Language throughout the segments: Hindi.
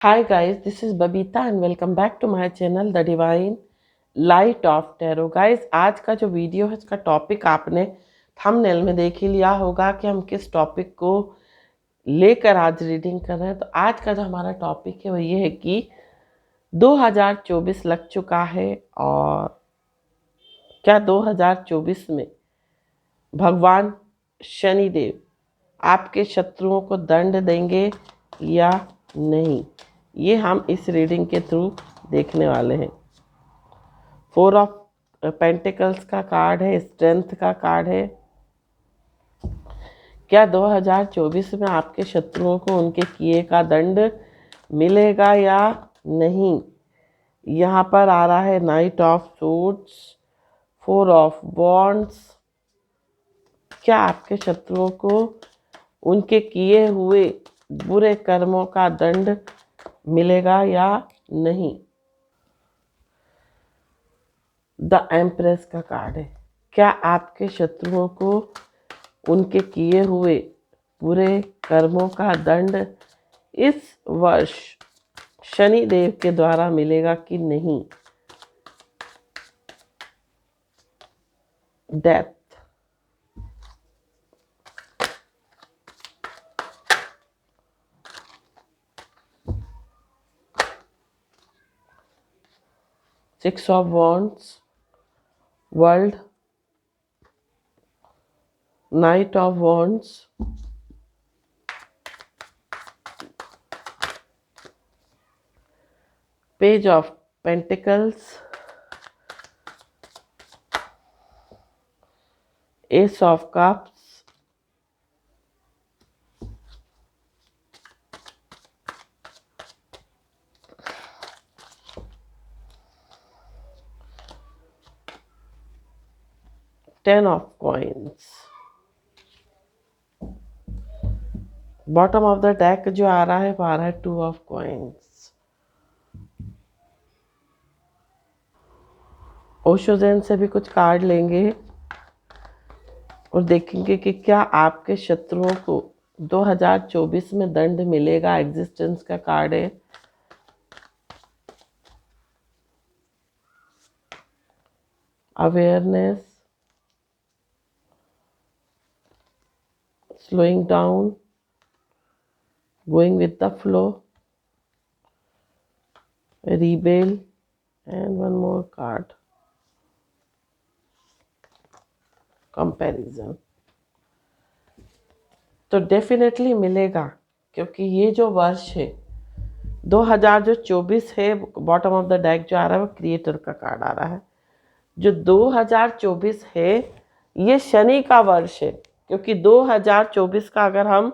Hi guys, this is Babita and welcome back to my channel The Divine Light of Tarot. Guys, आज का जो वीडियो है इसका टॉपिक आपने थंबनेल में देख ही लिया होगा कि हम किस टॉपिक को लेकर आज रीडिंग कर रहे हैं। तो आज का जो हमारा टॉपिक है वो ये है कि 2024 लग चुका है और क्या 2024 में भगवान शनिदेव आपके शत्रुओं को दंड देंगे या नहीं, ये हम इस रीडिंग के थ्रू देखने वाले हैं। 4 ऑफ पेंटिकल्स का कार्ड है, स्ट्रेंथ का कार्ड है। क्या 2024 में आपके शत्रुओं को उनके किए का दंड मिलेगा या नहीं। यहाँ पर आ रहा है night of suits, 4 of wands. क्या आपके शत्रुओं को उनके किए हुए बुरे कर्मों का दंड मिलेगा या नहीं। द एम्प्रेस का कार्ड है। क्या आपके शत्रुओं को उनके किए हुए बुरे कर्मों का दंड इस वर्ष शनि देव के द्वारा मिलेगा कि नहीं। Death, six of wands, world, night of wands, page of pentacles, S of cups, 10 of coins. Bottom of the deck जो आ रहा है वो आ रहा है 2 ऑफ कॉइन्स। ओशोजन से भी कुछ कार्ड लेंगे और देखेंगे कि क्या आपके शत्रुओं को 2024 में दंड मिलेगा। एग्जिस्टेंस का कार्ड है। Awareness, slowing down, going with the flow, rebel, and one more card, comparison। तो डेफिनेटली मिलेगा, क्योंकि ये जो वर्ष है 2024 है, बॉटम ऑफ द डेक जो आ रहा है वो क्रिएटर का कार्ड आ रहा है। जो 2024 है ये शनि का वर्ष है, क्योंकि 2024 का अगर हम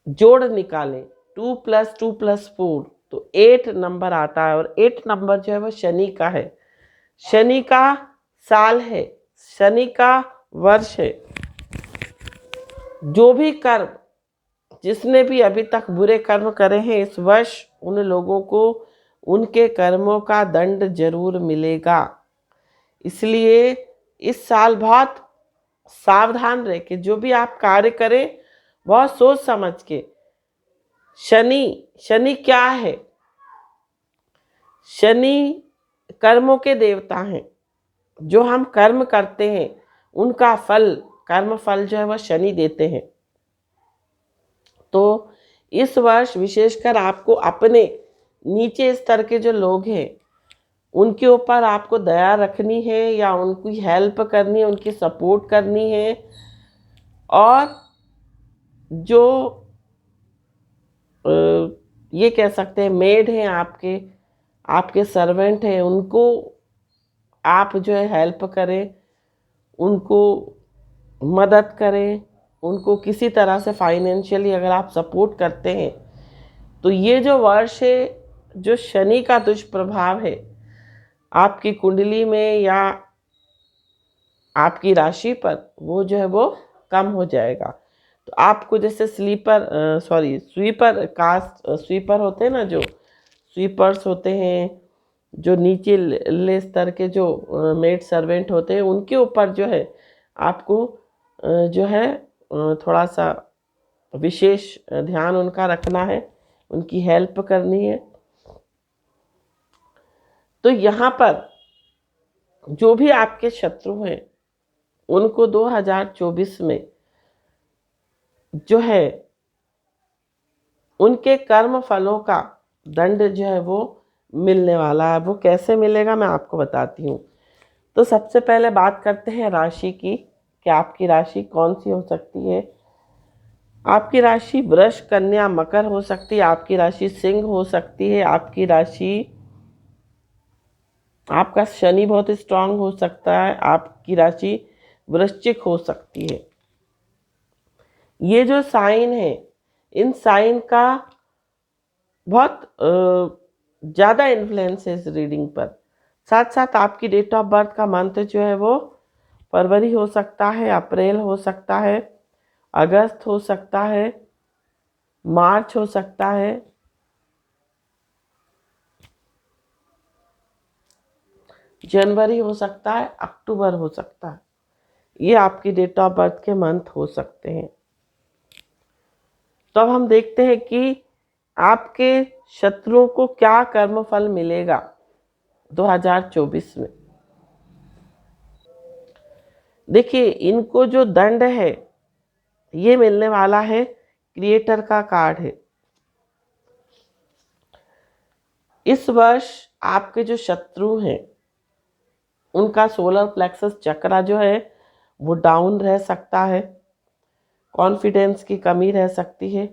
जोड़ निकालें 2 + 2 + 4 तो 8 नंबर आता है और 8 नंबर जो है वो शनि का है, शनि का साल है, शनि का वर्ष है। जो भी कर्म जिसने भी अभी तक बुरे कर्म करे हैं इस वर्ष उन लोगों को उनके कर्मों का दंड जरूर मिलेगा। इसलिए इस साल बहुत सावधान रह के जो भी आप कार्य करें बहुत सोच समझ के। शनि क्या है? शनि कर्मों के देवता हैं। जो हम कर्म करते हैं उनका फल, कर्म फल जो है वह शनि देते हैं। तो इस वर्ष विशेषकर आपको अपने नीचे स्तर के जो लोग हैं उनके ऊपर आपको दया रखनी है या उनकी हेल्प करनी है, उनकी सपोर्ट करनी है। और जो ये कह सकते हैं मेड हैं, आपके सर्वेंट हैं, उनको आप जो है हेल्प करें, उनको मदद करें, उनको किसी तरह से फाइनेंशियली अगर आप सपोर्ट करते हैं तो ये जो वर्ष है जो शनि का दुष्प्रभाव है आपकी कुंडली में या आपकी राशि पर वो जो है वो कम हो जाएगा। तो आपको जैसे स्वीपर होते हैं ना, जो स्वीपर्स होते हैं, जो नीचे ले स्तर के जो मेड सर्वेंट होते हैं उनके ऊपर जो है आपको जो है थोड़ा सा विशेष ध्यान उनका रखना है। उनकी हेल्प करनी है। तो यहाँ पर जो भी आपके शत्रु हैं उनको 2024 में जो है उनके कर्म फलों का दंड जो है वो मिलने वाला है। वो कैसे मिलेगा मैं आपको बताती हूँ। तो सबसे पहले बात करते हैं राशि की कि आपकी राशि कौन सी हो सकती है। आपकी राशि वृष, कन्या, मकर हो सकती है। आपकी राशि सिंह हो सकती है। आपकी राशि, आपका शनि बहुत स्ट्रांग हो सकता है। आपकी राशि वृश्चिक हो सकती है। ये जो साइन है इन साइन का बहुत ज़्यादा इन्फ्लुएंस है इस रीडिंग पर। साथ साथ आपकी डेट ऑफ बर्थ का मंथ जो है वो फरवरी हो सकता है, अप्रैल हो सकता है, अगस्त हो सकता है, मार्च हो सकता है, जनवरी हो सकता है, अक्टूबर हो सकता है। ये आपकी डेट ऑफ बर्थ के मंथ हो सकते हैं। तो अब हम देखते हैं कि आपके शत्रुओं को क्या कर्मफल मिलेगा 2024 में। देखिए, इनको जो दंड है ये मिलने वाला है, क्रिएटर का कार्ड है। इस वर्ष आपके जो शत्रु हैं उनका सोलर प्लेक्सस चक्रा जो है वो डाउन रह सकता है, कॉन्फिडेंस की कमी रह सकती है।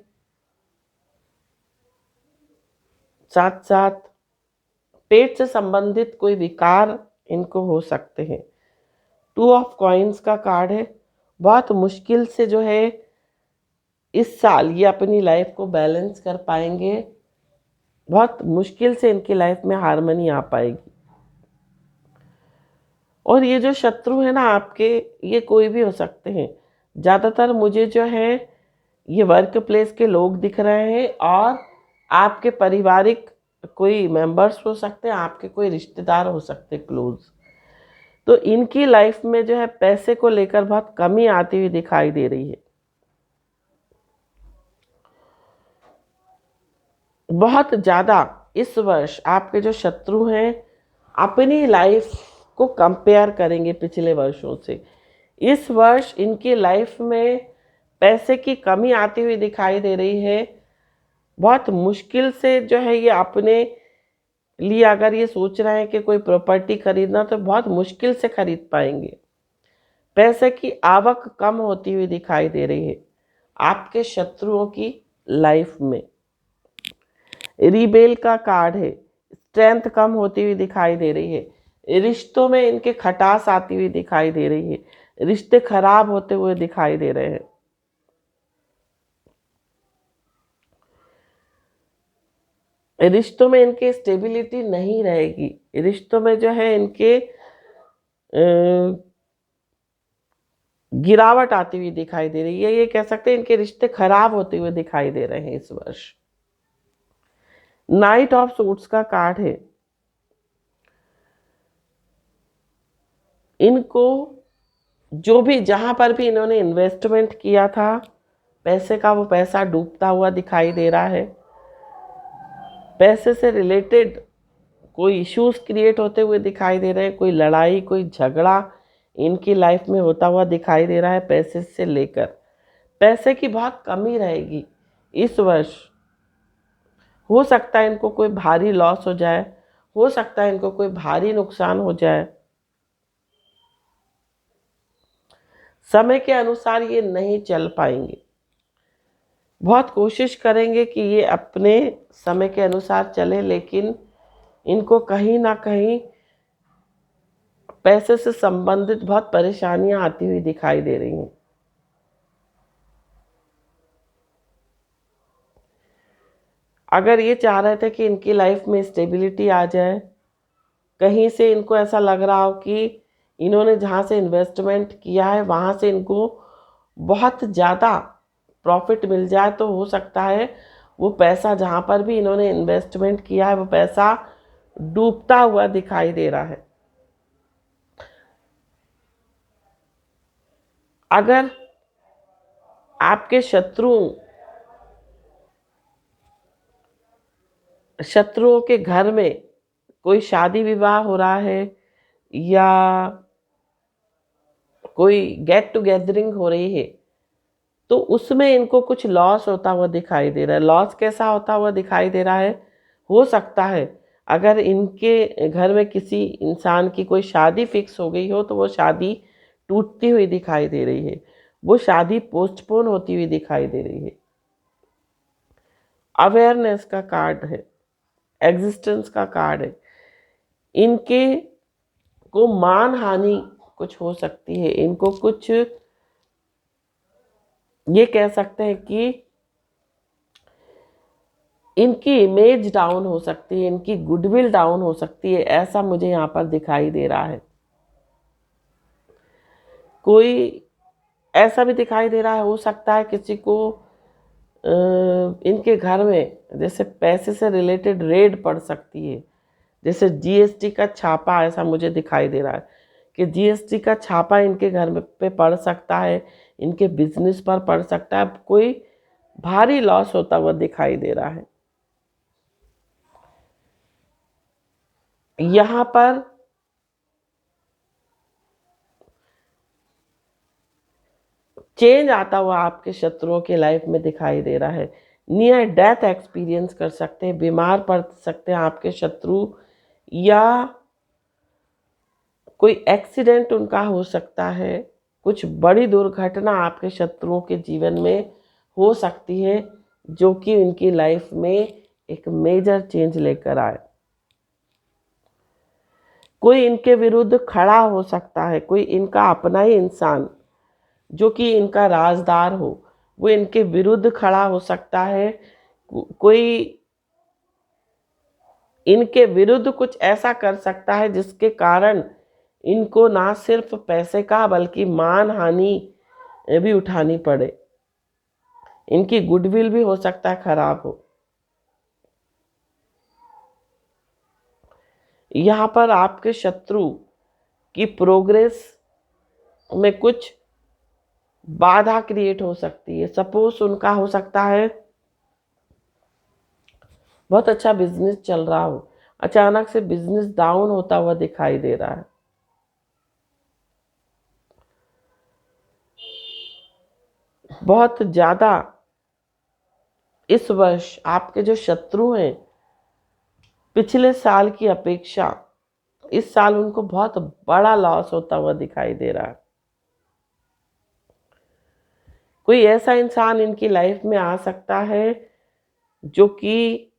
साथ साथ पेट से संबंधित कोई विकार इनको हो सकते हैं। 2 ऑफ कॉइन्स का कार्ड है। बहुत मुश्किल से जो है इस साल ये अपनी लाइफ को बैलेंस कर पाएंगे। बहुत मुश्किल से इनकी लाइफ में हार्मनी आ पाएगी। और ये जो शत्रु है ना आपके, ये कोई भी हो सकते हैं। ज़्यादातर मुझे जो है ये वर्क प्लेस के लोग दिख रहे हैं और आपके पारिवारिक कोई मेंबर्स हो सकते हैं, आपके कोई रिश्तेदार हो सकते हैं क्लोज। तो इनकी लाइफ में जो है पैसे को लेकर बहुत कमी आती हुई दिखाई दे रही है। बहुत ज़्यादा इस वर्ष आपके जो शत्रु हैं अपनी लाइफ को कंपेयर करेंगे पिछले वर्षों से। इस वर्ष इनकी लाइफ में पैसे की कमी आती हुई दिखाई दे रही है। बहुत मुश्किल से जो है ये अपने लिए अगर ये सोच रहे हैं कि कोई प्रॉपर्टी खरीदना तो बहुत मुश्किल से खरीद पाएंगे। पैसे की आवक कम होती हुई दिखाई दे रही है आपके शत्रुओं की लाइफ में। रिबेल का कार्ड है। स्ट्रेंथ कम होती हुई दिखाई दे रही है। रिश्तों में इनके खटास आती हुई दिखाई दे रही है। रिश्ते खराब होते हुए दिखाई दे रहे हैं। रिश्तों में इनके स्टेबिलिटी नहीं रहेगी। रिश्तों में जो है इनके गिरावट आती हुई दिखाई दे रही है। ये कह सकते हैं इनके रिश्ते खराब होते हुए दिखाई दे रहे हैं इस वर्ष। नाइट ऑफ सूट्स का कार्ड है। इनको जो भी जहां पर भी इन्होंने इन्वेस्टमेंट किया था पैसे का, वो पैसा डूबता हुआ दिखाई दे रहा है। पैसे से रिलेटेड कोई इश्यूज क्रिएट होते हुए दिखाई दे रहे हैं। कोई लड़ाई, कोई झगड़ा इनकी लाइफ में होता हुआ दिखाई दे रहा है। पैसे से लेकर पैसे की बहुत कमी रहेगी इस वर्ष। हो सकता है इनको कोई भारी लॉस हो जाए, हो सकता है इनको कोई भारी नुकसान हो जाए। समय के अनुसार ये नहीं चल पाएंगे। बहुत कोशिश करेंगे कि ये अपने समय के अनुसार चले, लेकिन इनको कहीं ना कहीं पैसे से संबंधित बहुत परेशानियां आती हुई दिखाई दे रही हैं। अगर ये चाह रहे थे कि इनकी लाइफ में स्टेबिलिटी आ जाए, कहीं से इनको ऐसा लग रहा हो कि इन्होंने जहाँ से इन्वेस्टमेंट किया है वहाँ से इनको बहुत ज़्यादा प्रॉफिट मिल जाए, तो हो सकता है वो पैसा जहाँ पर भी इन्होंने इन्वेस्टमेंट किया है वो पैसा डूबता हुआ दिखाई दे रहा है। अगर आपके शत्रु शत्रुओं के घर में कोई शादी विवाह हो रहा है या कोई गेट टुगेदरिंग हो रही है, तो उसमें इनको कुछ लॉस होता हुआ दिखाई दे रहा है। लॉस कैसा होता हुआ दिखाई दे रहा है? हो सकता है अगर इनके घर में किसी इंसान की कोई शादी फिक्स हो गई हो तो वो शादी टूटती हुई दिखाई दे रही है, वो शादी पोस्टपोन होती हुई दिखाई दे रही है। अवेयरनेस का कार्ड है, एग्जिस्टेंस का कार्ड है। इनके को मान हानि कुछ हो सकती है, इनको कुछ ये कह सकते हैं कि इनकी इमेज डाउन हो सकती है, इनकी गुडविल डाउन हो सकती है, ऐसा मुझे यहाँ पर दिखाई दे रहा है। कोई ऐसा भी दिखाई दे रहा है, हो सकता है किसी को इनके घर में जैसे पैसे से रिलेटेड रेड पड़ सकती है, जैसे जीएसटी का छापा, ऐसा मुझे दिखाई दे रहा है कि जीएसटी का छापा इनके घर में पे पड़ सकता है, इनके बिजनेस पर पड़ सकता है, कोई भारी लॉस होता हुआ दिखाई दे रहा है। यहाँ पर चेंज आता हुआ आपके शत्रुओं के लाइफ में दिखाई दे रहा है। नियर डेथ एक्सपीरियंस कर सकते हैं, बीमार पड़ सकते हैं आपके शत्रु, या कोई एक्सीडेंट उनका हो सकता है, कुछ बड़ी दुर्घटना आपके शत्रुओं के जीवन में हो सकती है जो कि उनकी लाइफ में एक मेजर चेंज लेकर आए। कोई इनके विरुद्ध खड़ा हो सकता है, कोई इनका अपना ही इंसान जो कि इनका राजदार हो, वो इनके विरुद्ध खड़ा हो सकता है। कोई इनके विरुद्ध कुछ ऐसा कर सकता है जिसके कारण इनको ना सिर्फ पैसे का बल्कि मान हानि भी उठानी पड़े, इनकी गुडविल भी हो सकता है खराब हो। यहाँ पर आपके शत्रु की प्रोग्रेस में कुछ बाधा क्रिएट हो सकती है। सपोज उनका हो सकता है बहुत अच्छा बिजनेस चल रहा हो, अचानक से बिजनेस डाउन होता हुआ दिखाई दे रहा है। बहुत ज्यादा इस वर्ष आपके जो शत्रु हैं, पिछले साल की अपेक्षा इस साल उनको बहुत बड़ा लॉस होता हुआ दिखाई दे रहा है। कोई ऐसा इंसान इनकी लाइफ में आ सकता है जो कि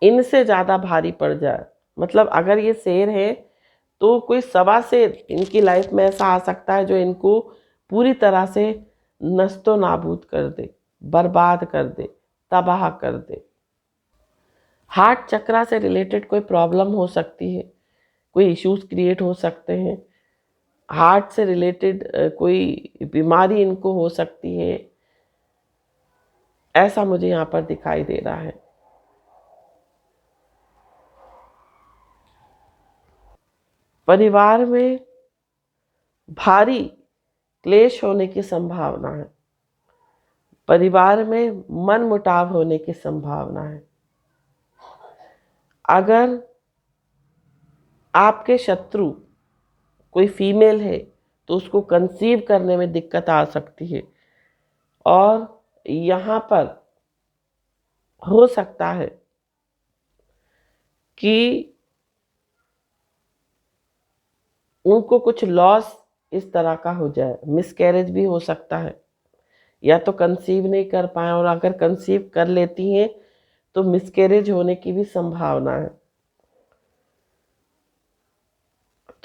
इनसे ज्यादा भारी पड़ जाए। मतलब अगर ये शेर है तो कोई सवा शेर इनकी लाइफ में ऐसा आ सकता है जो इनको पूरी तरह से नस्तो नाबूद कर दे, बर्बाद कर दे, तबाह कर दे। हार्ट चक्रा से रिलेटेड कोई प्रॉब्लम हो सकती है, कोई इश्यूज क्रिएट हो सकते हैं, हार्ट से रिलेटेड कोई बीमारी इनको हो सकती है, ऐसा मुझे यहाँ पर दिखाई दे रहा है। परिवार में भारी क्लेश होने की संभावना है, परिवार में मनमुटाव होने की संभावना है। अगर आपके शत्रु कोई फीमेल है तो उसको कंसीव करने में दिक्कत आ सकती है, और यहाँ पर हो सकता है कि उनको कुछ लॉस इस तरह का हो जाए, मिसकैरेज भी हो सकता है, या तो कंसीव नहीं कर पाए, और अगर कंसीव कर लेती हैं तो मिसकैरेज होने की भी संभावना है।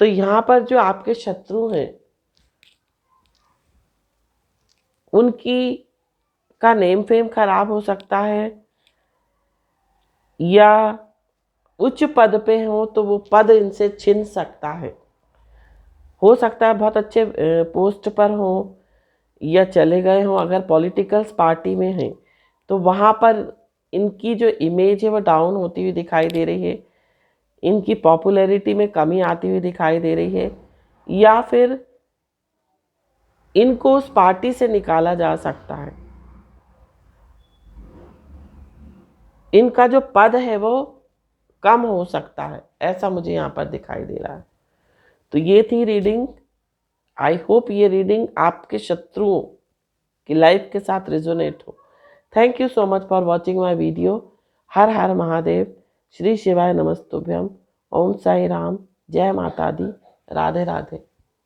तो यहाँ पर जो आपके शत्रु हैं उनकी का नेम फेम खराब हो सकता है, या उच्च पद पे हो तो वो पद इनसे छिन सकता है। हो सकता है बहुत अच्छे पोस्ट पर हो या चले गए हों, अगर पॉलिटिकल्स पार्टी में हैं तो वहाँ पर इनकी जो इमेज है वो डाउन होती हुई दिखाई दे रही है, इनकी पॉपुलैरिटी में कमी आती हुई दिखाई दे रही है, या फिर इनको उस पार्टी से निकाला जा सकता है। इनका जो पद है वो कम हो सकता है, ऐसा मुझे यहाँ पर दिखाई दे रहा है। तो ये थी रीडिंग। आई होप ये रीडिंग आपके शत्रुओं की लाइफ के साथ रिजोनेट हो। Thank you so much for watching my video. हर हर महादेव, श्री शिवाय नमस्तुभ्यम, ओम साई राम, जय माता दी, राधे राधे।